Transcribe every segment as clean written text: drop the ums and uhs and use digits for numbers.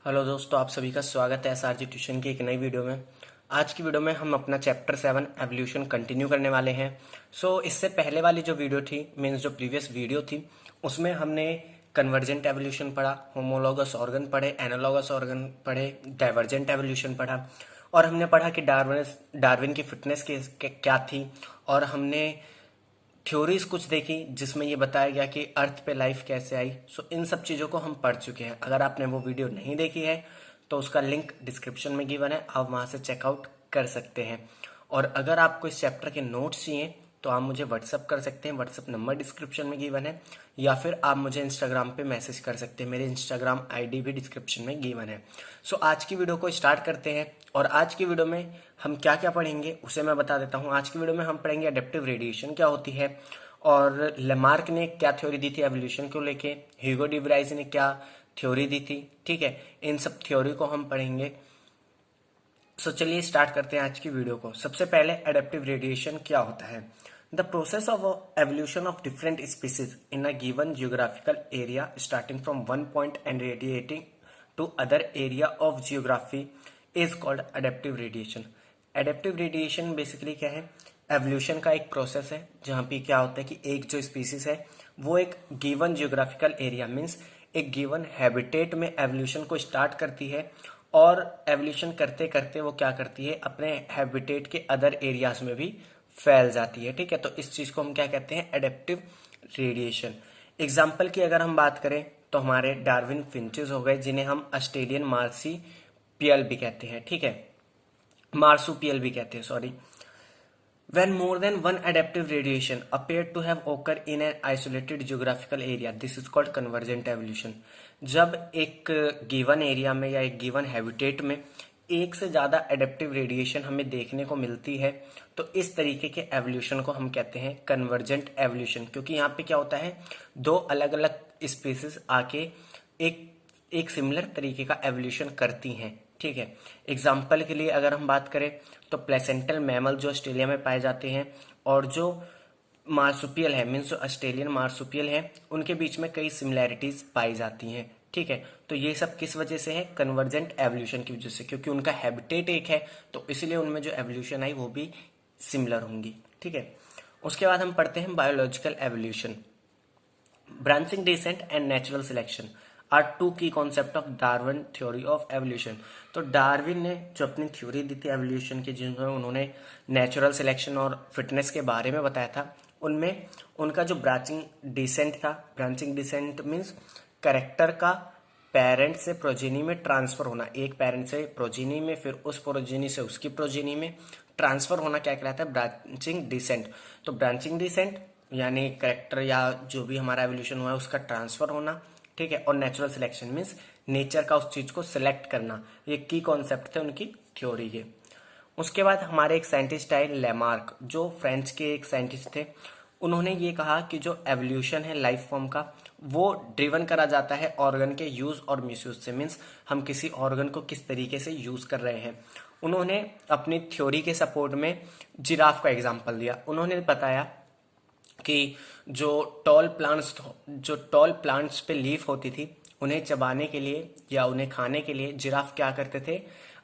Hello दोस्तों, आप सभी का स्वागत है एसआरजी ट्यूशन की एक नई वीडियो में। आज की वीडियो में हम अपना चैप्टर 7 एवोल्यूशन कंटिन्यू करने वाले हैं। इससे पहले वाली जो वीडियो थी, मीन्स जो प्रीवियस वीडियो थी, उसमें हमने कन्वर्जेंट एवोल्यूशन पढ़ा, होमोलॉगस ऑर्गन पढ़े, एनालॉगस ऑर्गन पढ़े, डाइवर्जेंट एवोल्यूशन पढ़ा और हमने पढ़ा कि डार्विन की फिटनेस क्या थी। और हमने थ्योरीज कुछ देखी जिसमें ये बताया गया कि अर्थ पे लाइफ कैसे आई। इन सब चीज़ों को हम पढ़ चुके हैं। अगर आपने वो वीडियो नहीं देखी है तो उसका लिंक डिस्क्रिप्शन में गिवन है, आप वहाँ से चेकआउट कर सकते हैं। और अगर आपको इस चैप्टर के नोट्स चाहिए तो आप मुझे व्हाट्सअप कर सकते हैं, व्हाट्सअप नंबर डिस्क्रिप्शन में गिवन है, या फिर आप मुझे इंस्टाग्राम पे मैसेज कर सकते हैं, मेरे इंस्टाग्राम आईडी भी डिस्क्रिप्शन में गिवन है। आज की वीडियो को स्टार्ट करते हैं। और आज की वीडियो में हम क्या क्या पढ़ेंगे उसे मैं बता देता हूँ। आज की वीडियो में हम पढ़ेंगे अडेप्टिव रेडिएशन क्या होती है, और लेमार्क ने क्या थ्योरी दी थी एवोल्यूशन को लेके, ह्यूगो डी व्राइज ने क्या थ्योरी दी थी। ठीक है, इन सब थ्योरी को हम पढ़ेंगे। चलिए स्टार्ट करते हैं आज की वीडियो को। सबसे पहले अडेप्टिव रेडिएशन क्या होता है। The process of evolution of different species in a given geographical area starting from one point and radiating to other area of geography is called adaptive radiation. Adaptive radiation basically क्या है, evolution का एक process है जहाँ पे क्या होता है कि एक जो स्पीसीज है वो एक गिवन जियोग्राफिकल एरिया मीन्स एक गिवन हैबिटेट में एवोल्यूशन को स्टार्ट करती है, और एवोल्यूशन करते करते वो क्या करती है, अपने हैबिटेट के अदर एरियाज में भी फैल जाती है। ठीक है, तो इस चीज को हम क्या कहते हैं, एडेप्टिव रेडिएशन। एग्जाम्पल की अगर हम बात करें तो हमारे डार्विन फिंचेस हो गए, जिन्हें हम ऑस्ट्रेलियन मार्सीपियल भी कहते हैं। ठीक है, मार्सुपियल भी कहते हैं, sorry. When more than one adaptive radiation appeared to have occurred in an isolated geographical area, this is called convergent evolution। जब एक गिवन एरिया में या एक गिवन हैबिटेट में एक से ज्यादा एडेप्टिव रेडिएशन हमें देखने को मिलती है तो इस तरीके के एवोल्यूशन को हम कहते हैं कन्वर्जेंट एवोल्यूशन। क्योंकि यहाँ पे क्या होता है, दो अलग अलग स्पीसीज आके एक सिमिलर तरीके का एवोल्यूशन करती हैं। ठीक है, एग्जाम्पल के लिए अगर हम बात करें तो प्लेसेंटल मैमल जो ऑस्ट्रेलिया में पाए जाते हैं और जो मार्सुपियल है मीन्स जो ऑस्ट्रेलियन मार्सुपियल है, उनके बीच में कई सिमिलैरिटीज पाई जाती हैं। ठीक है, तो ये सब किस वजह से है, कन्वर्जेंट एवोल्यूशन की वजह से, क्योंकि उनका हैबिटेट एक है तो इसलिए उनमें जो एवोल्यूशन आई वो भी सिमिलर होंगी। ठीक है, उसके बाद हम पढ़ते हैं biological evolution. Branching descent and natural selection are two key concept of Darwin theory of evolution. तो डार्विन ने जो अपनी थ्योरी दी थी एवोल्यूशन की, जिसमें उन्होंने नेचुरल सिलेक्शन और फिटनेस के बारे में बताया था, उनमें उनका जो ब्रांचिंग डिसेंट था, ब्रांचिंग डिसेंट मीन्स कैरेक्टर का पेरेंट से प्रोजेनी में ट्रांसफर होना, एक पेरेंट से प्रोजेनी में, फिर उस प्रोजेनी से उसकी प्रोजेनी में ट्रांसफर होना क्या कहलाता है, ब्रांचिंग डिसेंट। तो ब्रांचिंग डिसेंट यानी कैरेक्टर या जो भी हमारा एवोल्यूशन हुआ है उसका ट्रांसफर होना। ठीक है, और नेचुरल सिलेक्शन मीन्स नेचर का उस चीज को सिलेक्ट करना। ये की कॉन्सेप्ट थे उनकी थ्योरी के। उसके बाद हमारे एक साइंटिस्ट आए लेमार्क, जो फ्रेंच के एक साइंटिस्ट थे। उन्होंने ये कहा कि जो एवोल्यूशन है लाइफ फॉर्म का, वो ड्रिवन करा जाता है ऑर्गन के यूज और मिसयूज से, मीन्स हम किसी ऑर्गन को किस तरीके से यूज कर रहे हैं। उन्होंने अपनी थ्योरी के सपोर्ट में जिराफ का एग्जाम्पल दिया। उन्होंने बताया कि जो टॉल प्लांट्स पे लीफ होती थी, उन्हें चबाने के लिए या उन्हें खाने के लिए जिराफ क्या करते थे,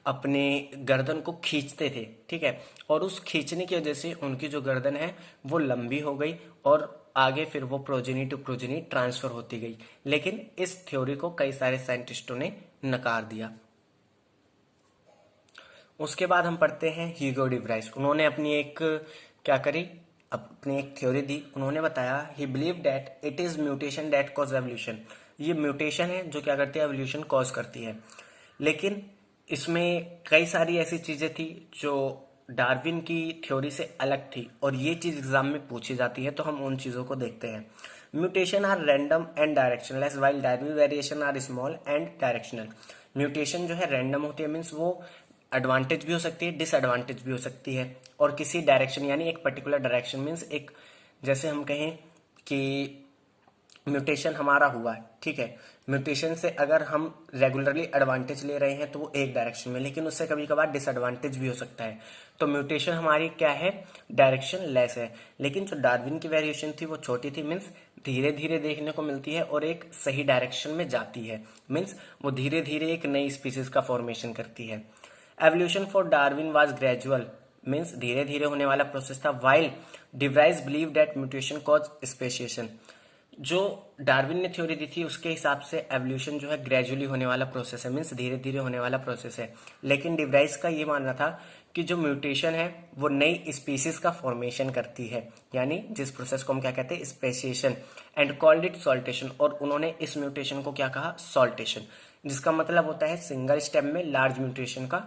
अपने गर्दन को खींचते थे। ठीक है, और उस खींचने की वजह से उनकी जो गर्दन है वो लंबी हो गई और आगे फिर वो प्रोजेनी टू प्रोजेनी ट्रांसफर होती गई। लेकिन इस थ्योरी को कई सारे साइंटिस्टों ने नकार दिया। उसके बाद हम पढ़ते हैं ह्यूगो डी व्राइज। उन्होंने अपनी एक क्या करी, अपनी एक थ्योरी दी। उन्होंने बताया ही believe that it is mutation that cause evolution. ये म्यूटेशन है जो क्या करती है, एवोल्यूशन कॉज करती है। लेकिन इसमें कई सारी ऐसी चीजें थी जो डार्विन की थ्योरी से अलग थी और ये चीज एग्जाम में पूछी जाती है, तो हम उन चीजों को देखते हैं। Mutation are random and directionless while Darwin variation are small and directional. Mutation जो है रैंडम होती है, मीन्स वो एडवांटेज भी हो सकती है, डिसएडवांटेज भी हो सकती है, और किसी डायरेक्शन यानी एक पर्टिकुलर डायरेक्शन मीन्स एक, जैसे हम कहें कि म्यूटेशन हमारा हुआ है। ठीक है, म्यूटेशन से अगर हम रेगुलरली एडवांटेज ले रहे हैं तो वो एक डायरेक्शन में, लेकिन उससे कभी कभार डिसएडवांटेज भी हो सकता है। तो म्यूटेशन हमारी क्या है, डायरेक्शन लेस है। लेकिन जो डार्विन की वेरिएशन थी वो छोटी थी, मीन्स धीरे धीरे देखने को मिलती है और एक सही डायरेक्शन में जाती है। मीन्स वो धीरे धीरे एक नई स्पीसीज का फॉर्मेशन करती है। Evolution for Darwin was gradual, means धीरे धीरे होने वाला प्रोसेस था। While de Vries believe that mutation cause speciation, जो डार्विन ने थ्योरी दी थी उसके हिसाब से एवोल्यूशन जो है ग्रेजुअली होने वाला प्रोसेस है, मीन्स धीरे धीरे होने वाला प्रोसेस है। लेकिन डिवराइस का ये मानना था कि जो म्यूटेशन है वो नई स्पीसीज का फॉर्मेशन करती है, यानी जिस प्रोसेस को हम क्या कहते हैं, speciation, and called it saltation. और उन्होंने इस म्यूटेशन को क्या कहा, सॉल्टेशन, जिसका मतलब होता है सिंगल स्टेम में लार्ज म्यूटेशन का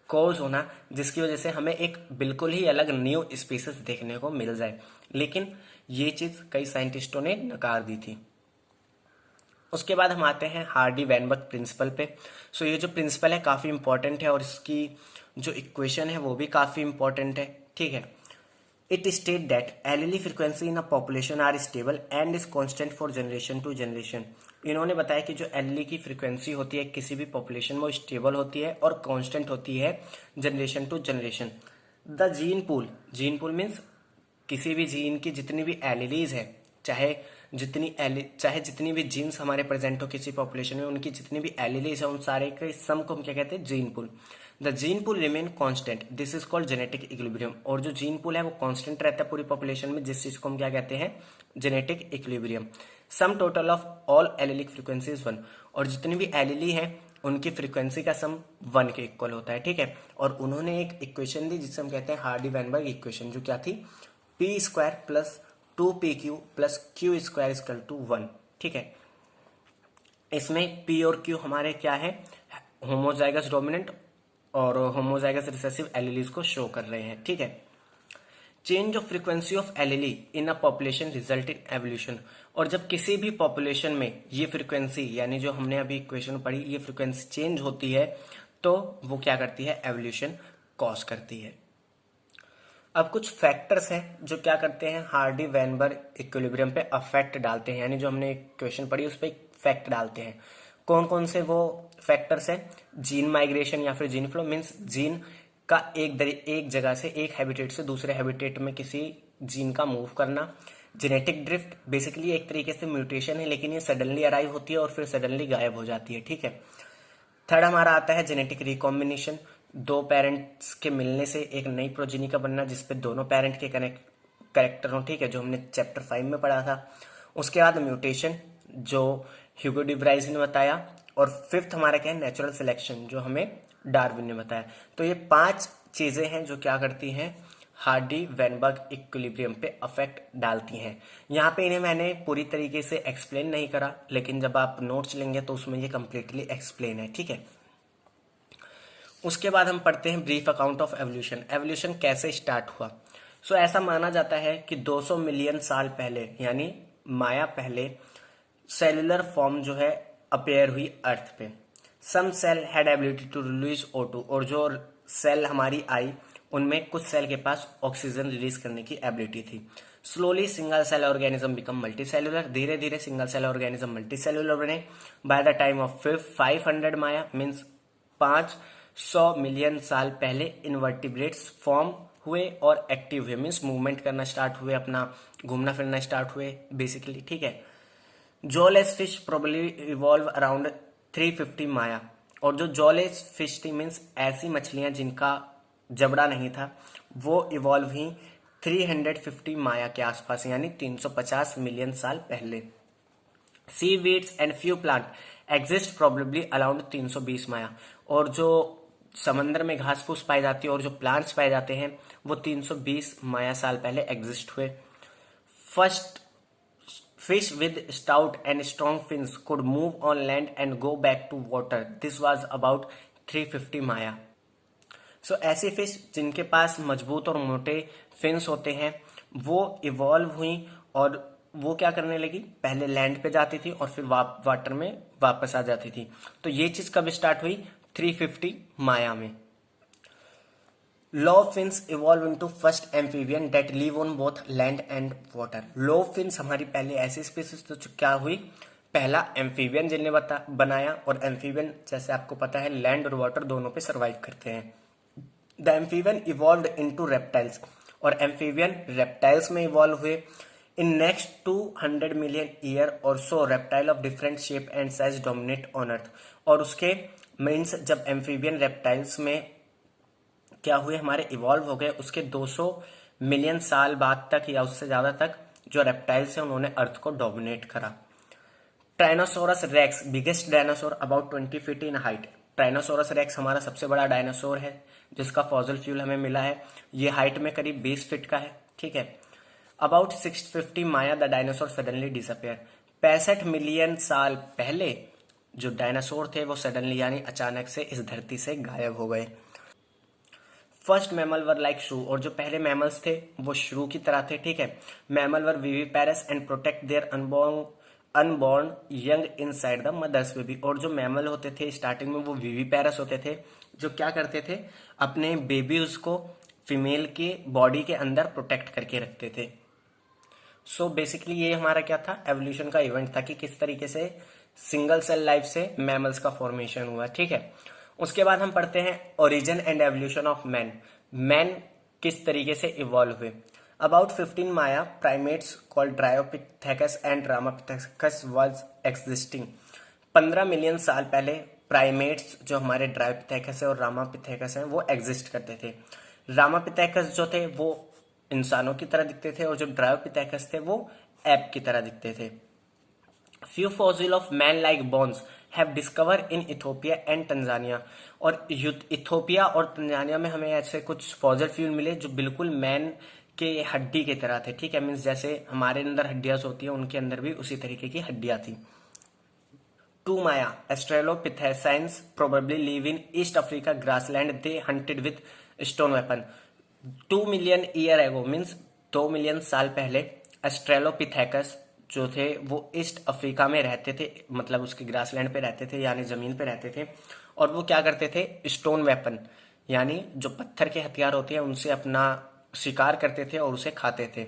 कॉज होना, जिसकी वजह से हमें एक बिल्कुल ही अलग न्यू स्पीसीज देखने को मिल जाए। लेकिन ये चीज कई साइंटिस्टों ने नकार दी थी। उसके बाद हम आते हैं हार्डी वैनबर्ग प्रिंसिपल पे। सो ये जो प्रिंसिपल है काफी इंपॉर्टेंट है और इसकी जो इक्वेशन है वो भी काफी इंपॉर्टेंट है। ठीक है, it state that allele frequency in a population are stable and is constant for generation to generation. इन्होंने बताया कि जो एलीली की फ्रीक्वेंसी होती है किसी भी पॉपुलेशन में वो स्टेबल होती है और कांस्टेंट होती है generation to generation. The gene pool means किसी भी जीन की जितनी भी एलीलीज है, चाहे जितनी भी जीन्स हमारे प्रेजेंट हो किसी पॉपुलेशन में, उनकी जितनी भी एलीलीज है उन सारे के सम को हम क्या कहते हैं, gene pool. The gene pool remain constant, this is called genetic equilibrium. और जो जीन पूल है वो कांस्टेंट रहता है पूरी पॉपुलेशन में, जिस चीज को हम क्या कहते हैं, genetic equilibrium. Sum total of all allylic frequency is 1, और जितनी भी एलिली है उनकी फ्रीक्वेंसी का सम 1 के इक्वल होता है। ठीक है, और उन्होंने एक इक्वेशन दी जिसे हम कहते हैं हार्डी वैनबर्ग इक्वेशन, जो क्या थी, p square plus 2pq plus q square equal to 1। ठीक है, इसमें p और q हमारे क्या है, होमोजाइगस डोमिनेंट और होमोजाइगस रिसेसिव एलिलीज को शो कर रहे हैं। ठीक है, change of frequency of एलिली in a population result in evolution. और जब किसी भी पॉपुलेशन में ये फ्रीक्वेंसी, यानी जो हमने अभी इक्वेशन पढ़ी, ये फ्रीक्वेंसी चेंज होती है तो वो क्या करती है, एवोल्यूशन कॉज करती है। अब कुछ फैक्टर्स हैं जो क्या करते हैं, हार्डी वैनबर्ग इक्विलिब्रियम पे अफेक्ट डालते हैं, यानी जो हमने क्वेश्चन पढ़ी उस पर इफेक्ट डालते हैं। कौन कौन से वो फैक्टर्स हैं, जीन माइग्रेशन या फिर जीन फ्लो, मीन्स जीन का एक जगह से, एक हैबिटेट से दूसरे हैबिटेट में किसी जीन का मूव करना। जेनेटिक ड्रिफ्ट बेसिकली एक तरीके से म्यूटेशन है, लेकिन ये सडनली अराइव होती है और फिर सडनली गायब हो जाती है। ठीक है, थर्ड हमारा आता है जेनेटिक रिकॉम्बिनेशन, दो पेरेंट्स के मिलने से एक नई प्रोजेनी का बनना जिसपे दोनों पेरेंट के करेक्टर हो। ठीक है, जो हमने चैप्टर 5 में पढ़ा था। उसके बाद म्यूटेशन जो ह्यूगो डी व्राइज ने बताया, और फिफ्थ हमारा क्या है, नेचुरल सिलेक्शन, जो हमें डार्विन ने बताया। तो ये 5 चीजें हैं जो क्या करती हैं, हार्डी वैनबर्ग इक्विलिब्रियम पे अफेक्ट डालती हैं। यहाँ पे इन्हें मैंने पूरी तरीके से एक्सप्लेन नहीं करा, लेकिन जब आप नोट्स लेंगे तो उसमें ये कंप्लीटली एक्सप्लेन है। ठीक है, उसके बाद हम पढ़ते हैं brief account of evolution. Evolution कैसे स्टार्ट हुआ। सो ऐसा माना जाता है कि 200 मिलियन साल पहले, यानी माया पहले, सेलुलर फॉर्म जो है अपेयर हुई अर्थ पे। Some cell had ability to release O2, और जो सेल हमारी आई उनमें कुछ सेल के पास ऑक्सीजन रिलीज करने की एबिलिटी थी। Slowly single cell organism become multi cellular, धीरे धीरे single cell organism multi cellular बने। By the time of 500 mya, means 500 million साल पहले इनवर्टिब्रेट्स फॉर्म हुए और एक्टिव हुए, मीन्स मूवमेंट करना स्टार्ट हुए, अपना घूमना फिरना स्टार्ट हुए बेसिकली। ठीक है, jawless fish probably evolve around 350 माया, और जो जॉलेस फिश थी, मीन्स ऐसी मछलियां जिनका जबड़ा नहीं था, वो इवॉल्व हुई 350 माया के आसपास, यानी 350 मिलियन साल पहले। Sea weeds and few plant exist probably around 320 mya, और जो समंदर में घास फूस पाई जाती है और जो प्लांट्स पाए जाते हैं वो 320 माया साल पहले एग्जिस्ट हुए। First fish with stout and strong fins could move on land and go back to water. This was about 350 माया। सो ऐसी फिश जिनके पास मजबूत और मोटे फिन्स होते हैं वो इवॉल्व हुई और वो क्या करने लगी, पहले लैंड पे जाती थी और फिर वाटर में वापस आ जाती थी। तो ये चीज कब स्टार्ट हुई, 350 माया में। Lobe fins evolve into first amphibian that live on both land and water. Lobe fins हमारी पहले ऐसी स्पीसीज तो क्या हुई, पहला एम्फीबियन जिनने बनाया, और एम्फीबियन जैसे आपको पता है लैंड और वाटर दोनों पे सर्वाइव करते हैं। The amphibian evolve into reptiles, और एम्फीबियन रेप्टाइल्स में इवॉल्व हुए। इन नेक्स्ट 200 मिलियन ईयर और so reptile of different shape and size dominate on earth. और उसके मीन्स जब एम्फीबियन रेप्टाइल्स में क्या हुए, हमारे इवॉल्व हो गए, उसके 200 मिलियन साल बाद तक या उससे ज्यादा तक जो रेप्टाइल्स हैं उन्होंने अर्थ को डोमिनेट करा। Tyrannosaurus rex biggest dinosaur about 20 feet in height. Tyrannosaurus rex हमारा सबसे बड़ा डायनासोर है जिसका फॉसिल फ्यूल हमें मिला है। ये हाइट में करीब 20 फीट का है, ठीक है। About 650 Maya the dinosaur suddenly disappear. 65 million साल पहले जो डायनासोर थे वो सडनली यानी अचानक से इस धरती से गायब हो गए। फर्स्ट मैमल वर लाइक श्रू, और जो पहले मैमल्स थे वो श्रू की तरह थे, ठीक है। Mammal were viviparous and protect their unborn young inside the mother's baby. और जो मैमल होते थे स्टार्टिंग में वो विविपेरस होते थे, जो क्या करते थे, अपने बेबीज को फीमेल के बॉडी के अंदर प्रोटेक्ट करके रखते थे। सो बेसिकली ये हमारा क्या था, एवोल्यूशन का इवेंट था कि किस तरीके से सिंगल सेल लाइफ से मैमल्स का फॉर्मेशन हुआ, ठीक है। उसके बाद हम पढ़ते हैं origin and evolution of man. Man किस तरीके से इवॉल्व हुए। About 15 Maya primates called Dryopithecus and Ramapithecus was existing. 15 million साल पहले प्राइमेट्स जो हमारे ड्रायोपिथेकस है और रामापिथेकस हैं वो एग्जिस्ट करते थे। रामापिथेकस जो थे वो इंसानों की तरह दिखते थे और जो ड्रायोपिथेकस थे वो एप की तरह दिखते थे। Few fossil of man like bones have discover in Ethiopia and Tanzania. और इथोपिया और तंजानिया में हमें ऐसे कुछ फॉसिल फ्यूल मिले जो बिल्कुल मैन के हड्डी की तरह थे, ठीक है। मीन्स जैसे हमारे अंदर हड्डियां होती हैं उनके अंदर भी उसी तरीके की हड्डियां थी। Two mya australopithecines probably live in East Africa grassland they hunted with stone weapon. 2 million year ago means 2 million साल पहले एस्ट्रेलोपिथेकस जो थे वो ईस्ट अफ्रीका में रहते थे, मतलब उसके ग्रासलैंड पे रहते थे यानी जमीन पे रहते थे। और वो क्या करते थे, स्टोन वेपन यानी जो पत्थर के हथियार होते हैं उनसे अपना शिकार करते थे और उसे खाते थे।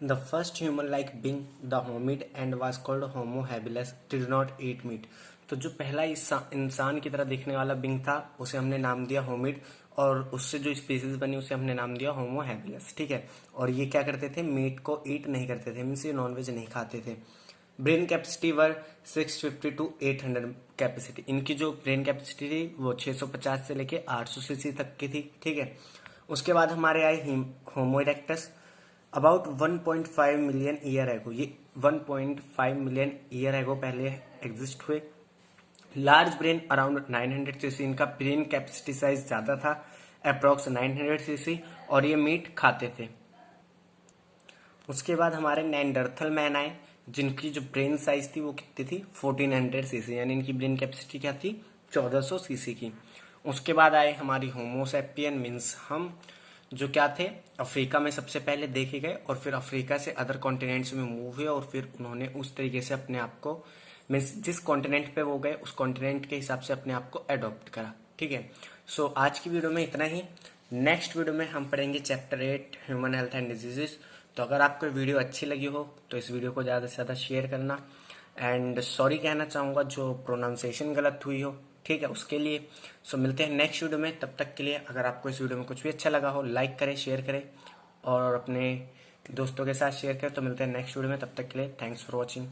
The first human like being the hominid and was called Homo habilis did not eat meat. तो जो पहला इंसान की तरह दिखने वाला बिंग था उसे हमने नाम दिया होमिड, और उससे जो स्पीसीज बनी उसे हमने नाम दिया होमो हैबिलस, ठीक है। और ये क्या करते थे, मीट को ईट नहीं करते थे, मीन्स ये नॉनवेज नहीं खाते थे। Brain capacity were 650 to 800 capacity. इनकी जो ब्रेन कैपेसिटी थी वो 650 से लेके 800 सीसी तक की थी, ठीक है। उसके बाद हमारे आए Homo erectus about 1.5 million year ago. ये 1.5 मिलियन ईयर एगो पहले एग्जिस्ट हुए। Large brain around 900 CC. इनका ब्रेन कैपेसिटी साइज ज्यादा था, अप्रोक्स 900 सीसी, और ये मीट खाते थे। उसके बाद हमारे नेंडरथल मैन आए जिनकी जो ब्रेन साइज थी वो कितनी थी, 1400 सीसी, यानी इनकी ब्रेन कैपेसिटी क्या थी, 1400 सीसी की। उसके बाद आए हमारी होमोसेपियन मीन्स हम, जो क्या थे, अफ्रीका में सबसे पहले देखे गए और फिर अफ्रीका से अदर कॉन्टिनेंट्स में मूव हुए और फिर उन्होंने उस तरीके से अपने आप को, मीन्स जिस कॉन्टिनेंट पे वो गए उस कॉन्टिनेंट के हिसाब से अपने आप को अडॉप्ट करा, ठीक है। सो आज की वीडियो में इतना ही। नेक्स्ट वीडियो में हम पढ़ेंगे chapter 8 human health and diseases. तो अगर आपको वीडियो अच्छी लगी हो तो इस वीडियो को ज़्यादा से ज़्यादा शेयर करना। एंड सॉरी कहना चाहूँगा जो प्रोनाउंसिएशन गलत हुई हो, ठीक है, उसके लिए। सो मिलते हैं नेक्स्ट वीडियो में, तब तक के लिए अगर आपको इस वीडियो में कुछ भी अच्छा लगा हो लाइक करें, शेयर करें और अपने दोस्तों के साथ शेयर करें। तो मिलते हैं नेक्स्ट वीडियो में, तब तक के लिए थैंक्स फॉर वॉचिंग।